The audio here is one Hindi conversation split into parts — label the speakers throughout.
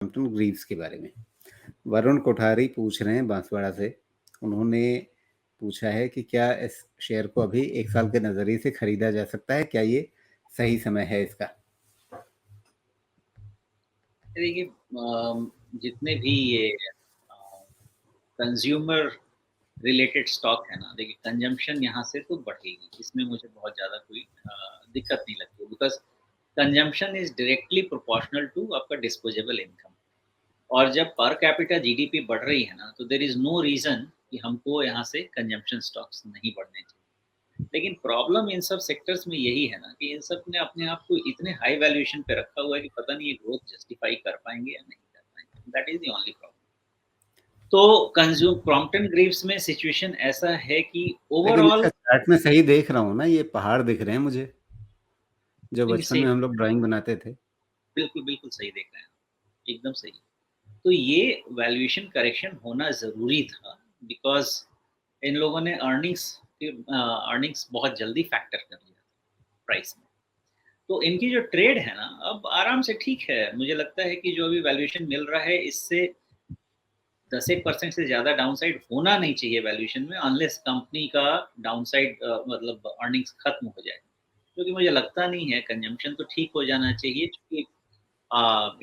Speaker 1: क्रॉम्पटन ग्रीव्स के बारे में। वरुण कोठारी पूछ रहे हैं बांसवाड़ा से। उन्होंने पूछा है कि क्या इस शेयर को अभी 1 साल के नजरिए से खरीदा जा सकता है? क्या ये सही समय है इसका?
Speaker 2: देखिए, जितने भी ये कंज्यूमर रिलेटेड स्टॉक है ना, देखिए कंजम्पशन यहाँ से तो बढ़ेगी, इसमें मुझे बहुत ज़्यादा कोई दिक्कत नहीं लगती, because consumption is directly proportional to आपका डिस्पोजेबल इनकम। और जब पर कैपिटा जीडीपी बढ़ रही है ना, तो देयर इज़ नो रीज़न कि हमको यहाँ से कंजम्पशन स्टॉक्स नहीं बढ़ने चाहिए। लेकिन प्रॉब्लम इन सब सेक्टर्स में यही है ना कि इन सब ने अपने आप को इतने हाई वैल्यूएशन पे रखा हुआ है कि पता नहीं ये ग्रोथ जस्टिफाई कर पाएँगे या नहीं कर पाएँगे। That is the only problem. तो कंज्यूम क्रॉम्पटन ग्रीव्स में सिचुएशन ऐसा है कि
Speaker 1: लेकिन
Speaker 2: ओवरऑल
Speaker 1: इसका चार्ट में सही देख रहा हूँ ना, ये पहाड़ दिख रहे हैं मुझे, जो बचपन
Speaker 2: से
Speaker 1: में हम लोग ड्राइंग बनाते थे।
Speaker 2: बिल्कुल, बिल्कुल सही देख रहे हैं आप, एकदम सही। तो ये वैल्यूएशन करेक्शन होना ज़रूरी था, बिकॉज़ इन लोगों ने अर्निंग्स बहुत जल्दी फैक्टर कर लिया प्राइस में। तो इनकी जो ट्रेड है ना, अब आराम से ठीक है। मुझे लगता है कि जो अभी वैल्यूएशन मिल रहा है, इससे 10-1% से ज़्यादा डाउनसाइड होना नहीं चाहिए वैल्यूएशन में, अनलेस कंपनी का डाउनसाइड मतलब अर्निंग्स खत्म हो जाए। क्योंकि मुझे लगता नहीं है, कंजम्पशन तो ठीक हो जाना चाहिए, क्योंकि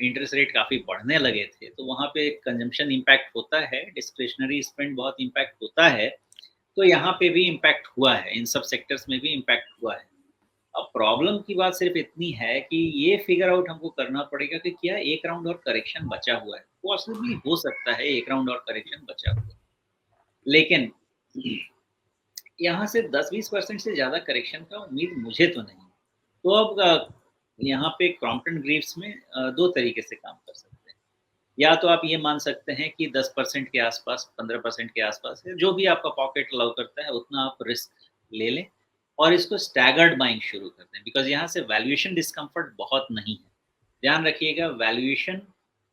Speaker 2: इंटरेस्ट रेट काफ़ी बढ़ने लगे थे, तो वहाँ पे कंजम्पशन इम्पैक्ट होता है, डिस्क्रिशनरी स्पेंड बहुत इम्पैक्ट होता है, तो यहाँ पे भी इम्पैक्ट हुआ है, इन सब सेक्टर्स में भी इम्पैक्ट हुआ है। अब प्रॉब्लम की बात सिर्फ इतनी है कि ये फिगर आउट हमको करना पड़ेगा कि क्या एक राउंड और करेक्शन बचा हुआ है। पॉसिबली हो सकता है एक राउंड और करेक्शन बचा हुआ है। लेकिन यहाँ से 10-20% से ज़्यादा करेक्शन का उम्मीद मुझे तो नहीं है। तो अब यहाँ पे क्रॉम्पटन ग्रीव्स में 2 तरीके से काम कर सकते हैं। या तो आप ये मान सकते हैं कि 10% के आसपास, 15% के आसपास है, जो भी आपका पॉकेट अलाउ करता है उतना आप रिस्क ले लें और इसको स्टैगर्ड बाइंग शुरू कर दें, बिकॉज़ यहाँ से वैल्यूएशन डिस्कम्फर्ट बहुत नहीं है। ध्यान रखिएगा, वैल्यूएशन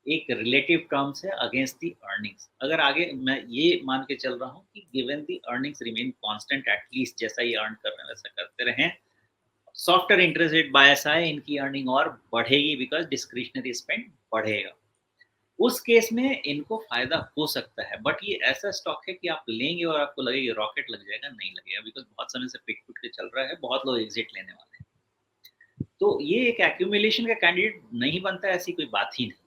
Speaker 2: एक रिलेटिव टर्म्स है अगेंस्ट द अर्निंग्स। अगर आगे मैं ये मान के चल रहा हूँ कि given the earnings remain constant, at least जैसा ये अर्न कर रहे हैं वैसा करते रहें, सॉफ्टवेयर इंटरेस्ट रेट बायस आए, इनकी अर्निंग और बढ़ेगी बिकॉज़ डिस्क्रिशनरी स्पेंड बढ़ेगा। उस केस में इनको फ़ायदा हो सकता है, बट ये ऐसा स्टॉक है कि आप लेंगे और आपको लगेगा रॉकेट लग जाएगा, नहीं लगेगा, बिकॉज़ बहुत समय से पिट-पुट के चल रहा है, बहुत लोग एग्ज़िट लेने वाले हैं। तो ये एक एक्यूमुलेशन का कैंडिडेट नहीं बनता है, ऐसी कोई बात ही नहीं।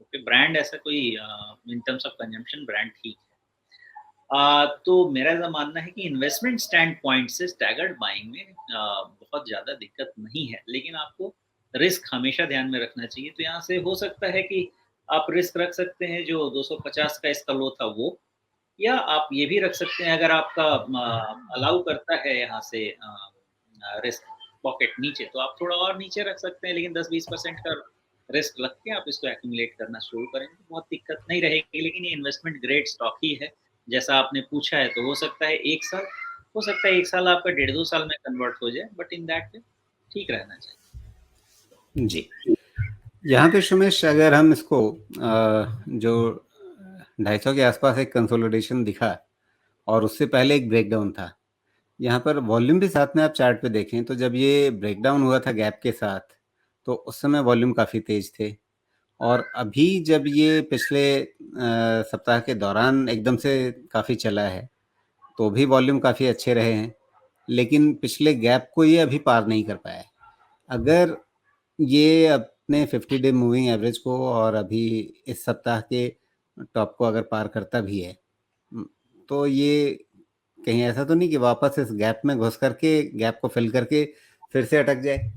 Speaker 2: ओके, ब्रांड ऐसा कोई in terms of consumption brand ठीक है। तो मेरा ऐसा मानना है कि इन्वेस्टमेंट स्टैंड पॉइंट से स्टैगर्ड बाइंग में बहुत ज़्यादा दिक्कत नहीं है, लेकिन आपको रिस्क हमेशा ध्यान में रखना चाहिए। तो यहाँ से हो सकता है कि आप रिस्क रख सकते हैं जो 250 का इसका लो था वो, या आप ये भी रख सकते हैं अगर आपका अलाउ करता है यहाँ से रिस्क पॉकेट नीचे, तो आप थोड़ा और नीचे रख सकते हैं, लेकिन 10-20% का रिस्क रख के आप इसको एक्यूमुलेट करना शुरू करेंगे तो बहुत दिक्कत नहीं रहेगी। लेकिन ये इन्वेस्टमेंट ग्रेड स्टॉक ही है, जैसा आपने पूछा है, तो हो सकता है 1 साल, हो सकता है 1 साल आपका 1.5-2 साल में कन्वर्ट हो जाए, बट इन दैट वे ठीक रहना चाहिए।
Speaker 1: जी। यहाँ पे सुमेश, अगर हम इसको जो 250 के आसपास एक कंसोलिडेशन दिखा और उससे पहले एक ब्रेकडाउन था, यहाँ पर वॉल्यूम भी साथ में आप चार्ट पे देखें तो जब ये ब्रेकडाउन हुआ था गैप के साथ, तो उस समय वॉल्यूम काफ़ी तेज थे। और अभी जब ये पिछले सप्ताह के दौरान एकदम से काफ़ी चला है, तो भी वॉल्यूम काफ़ी अच्छे रहे हैं, लेकिन पिछले गैप को ये अभी पार नहीं कर पाया है। अगर ये अपने 50 डे मूविंग एवरेज को और अभी इस सप्ताह के टॉप को अगर पार करता भी है, तो ये कहीं ऐसा तो नहीं कि वापस इस गैप में घुस करके गैप को फिल करके फिर से अटक जाए?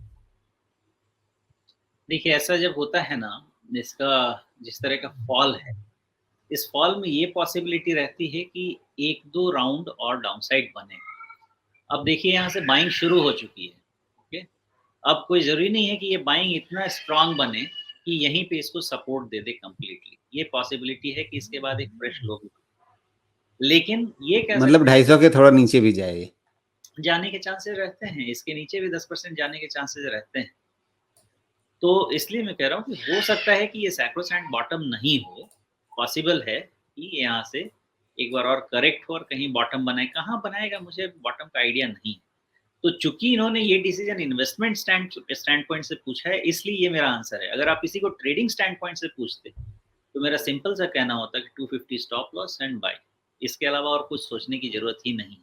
Speaker 2: देखिए, ऐसा जब होता है ना, इसका जिस तरह का फॉल है, इस फॉल में ये पॉसिबिलिटी रहती है कि 1-2 राउंड और डाउनसाइड बने। अब देखिए, यहाँ से बाइंग शुरू हो चुकी है, ओके? अब कोई ज़रूरी नहीं है कि ये बाइंग इतना स्ट्रॉन्ग बने कि यहीं पे इसको सपोर्ट दे दे कंप्लीटली। ये पॉसिबिलिटी है कि इसके बाद एक फ्रेश लो भी, लेकिन ये कह
Speaker 1: मतलब
Speaker 2: सकते हैं
Speaker 1: 250 के थोड़ा नीचे भी जाए ये?
Speaker 2: जाने के चांसेस रहते हैं, इसके नीचे भी 10% जाने के चांसेस रहते हैं। तो इसलिए मैं कह रहा हूँ कि हो सकता है कि ये सैक्रोसैंक्ट बॉटम नहीं हो, पॉसिबल है कि यहाँ से एक बार और करेक्ट हो और कहीं बॉटम बनाए। कहाँ बनाएगा मुझे बॉटम का आइडिया नहीं है। तो चूँकि इन्होंने ये डिसीज़न इन्वेस्टमेंट स्टैंड पॉइंट से पूछा है, इसलिए ये मेरा आंसर है। अगर आप किसी को ट्रेडिंग स्टैंड पॉइंट से पूछते, तो मेरा सिंपल सा कहना होता है कि 250 स्टॉप लॉस एंड बाय। इसके अलावा और कुछ सोचने की ज़रूरत ही नहीं है।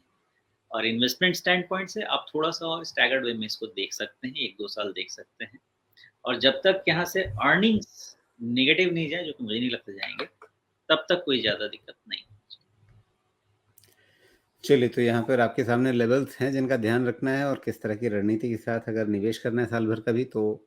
Speaker 2: और इन्वेस्टमेंट स्टैंड पॉइंट से आप थोड़ा-सा और स्टैगर्ड वे में इसको देख सकते हैं, 1-2 साल देख सकते हैं। और जब तक यहाँ से अर्निंग्स नेगेटिव नहीं जाए, जो कि मुझे नहीं लगता जाएँगे, तब तक कोई ज़्यादा दिक्कत नहीं।
Speaker 1: चलिए, तो यहाँ पर आपके सामने लेवल्स हैं जिनका ध्यान रखना है और किस तरह की रणनीति के साथ अगर निवेश करना है साल भर का भी, तो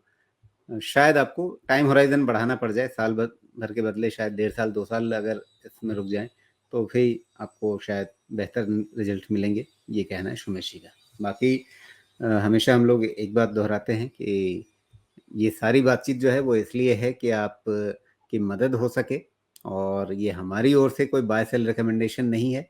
Speaker 1: शायद आपको टाइम होराइज़न बढ़ाना पड़ जाए, साल भर के बदले शायद 1.5 साल, 2 साल अगर इसमें रुक जाएँ, तो फिर आपको शायद बेहतर रिज़ल्ट मिलेंगे, ये कहना है सुमेश जी का। बाकी हमेशा हम लोग एक बात दोहराते हैं कि ये सारी बातचीत जो है वो इसलिए है कि आप की मदद हो सके, और ये हमारी ओर से कोई बाय सेल रिकमेंडेशन नहीं है।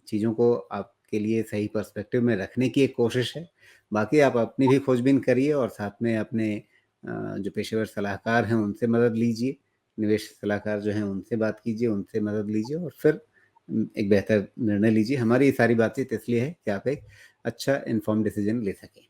Speaker 1: चीज़ों को आपके लिए सही पर्सपेक्टिव में रखने की एक कोशिश है। बाकी आप अपनी भी खोजबीन करिए और साथ में अपने जो पेशेवर सलाहकार हैं उनसे मदद लीजिए, निवेश सलाहकार जो हैं उनसे बात कीजिए, उनसे मदद लीजिए और फिर एक बेहतर निर्णय लीजिए। हमारी ये सारी बातचीत इसलिए है कि आप एक अच्छा इन्फॉर्म्ड डिसीजन ले सकें।